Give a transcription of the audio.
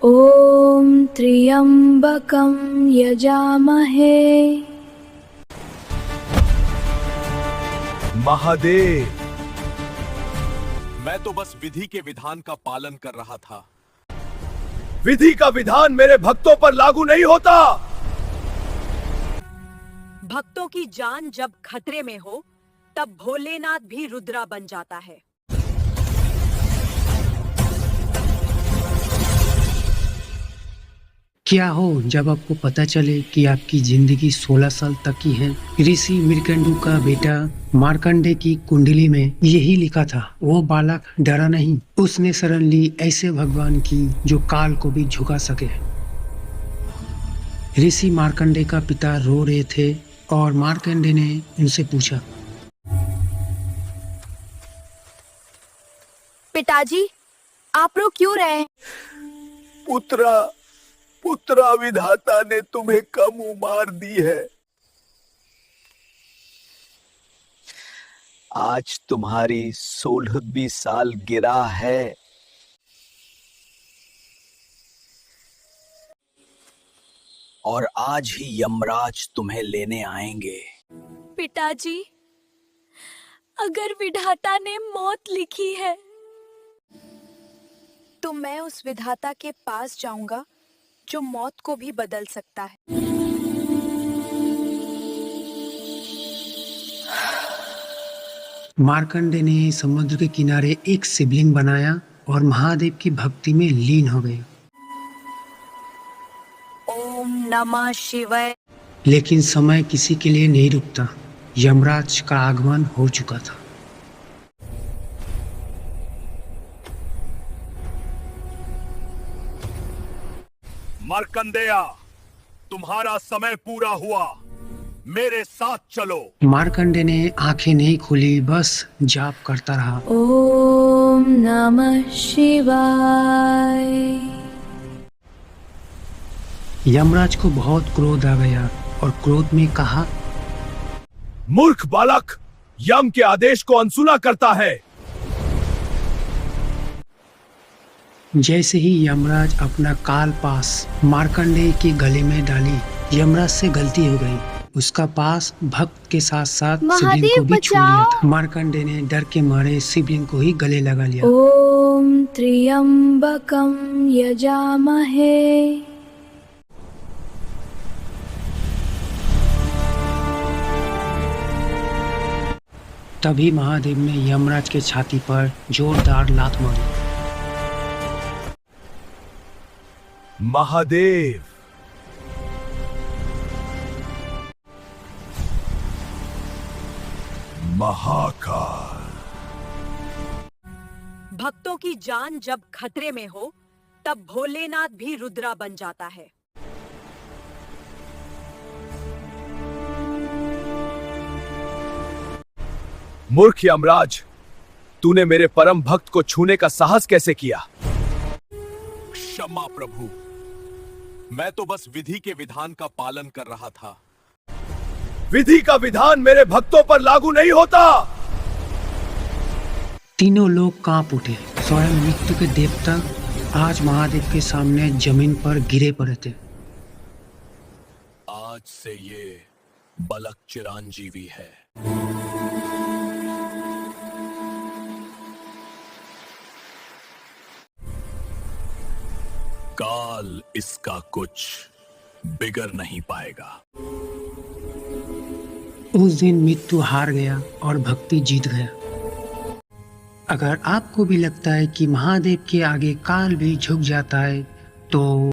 ॐ त्र्यम्बकं यजामहे। महादेव, मैं तो बस विधि के विधान का पालन कर रहा था। विधि का विधान मेरे भक्तों पर लागू नहीं होता। भक्तों की जान जब खतरे में हो तब भोलेनाथ भी रुद्रा बन जाता है। क्या हो जब आपको पता चले कि आपकी जिंदगी 16 साल तक की है। ऋषि मृकंडू का बेटा मार्कंडे की कुंडली में यही लिखा था। वो बालक डरा नहीं, उसने शरण ली ऐसे भगवान की जो काल को भी झुका सके। ऋषि मार्कंडे का पिता रो रहे थे और मार्कंडे ने उनसे पूछा, पिताजी, आप रो क्यों रहे? पुत्रा विधाता ने तुम्हें कम उम्र दी है। आज तुम्हारी 16वीं साल गिरा है। और आज ही यमराज तुम्हें लेने आएंगे। पिताजी, अगर विधाता ने मौत लिखी है तो मैं उस विधाता के पास जाऊंगा जो मौत को भी बदल सकता है। मार्कंडे ने समुद्र के किनारे एक शिवलिंग बनाया और महादेव की भक्ति में लीन हो गए। ओम नमः शिवाय। लेकिन समय किसी के लिए नहीं रुकता। यमराज का आगमन हो चुका था। मार्कंडेया, तुम्हारा समय पूरा हुआ, मेरे साथ चलो। मार्कंडे ने आंखें नहीं खोली, बस जाप करता रहा। ॐ नमः शिवाय। यमराज को बहुत क्रोध आ गया और क्रोध में कहा, मूर्ख बालक, यम के आदेश को अनसुना करता है। जैसे ही यमराज अपना काल पास मार्कंडे के गले में डाली, यमराज से गलती हो गई। उसका पास भक्त के साथ साथ शिवलिंग को भी छू लिया था। मार्कंडे ने डर के मारे शिवलिंग को ही गले लगा लिया। ॐ त्र्यम्बकं यजामहे। तभी महादेव ने यमराज के छाती पर जोरदार लात मारी। महादेव, महाकाल। भक्तों की जान जब खतरे में हो तब भोलेनाथ भी रुद्रा बन जाता है। मूर्ख यमराज, तूने मेरे परम भक्त को छूने का साहस कैसे किया? क्षमा प्रभु, मैं तो बस विधि के विधान का पालन कर रहा था। विधि का विधान मेरे भक्तों पर लागू नहीं होता। तीनों लोग कांप उठे। स्वयं मृत्यु के देवता आज महादेव के सामने जमीन पर गिरे पड़े थे। आज से ये बालक चिरंजीवी है। काल इसका कुछ बिगड़ नहीं पाएगा। उस दिन मृत्यु हार गया और भक्ति जीत गया। अगर आपको भी लगता है कि महादेव के आगे काल भी झुक जाता है, तो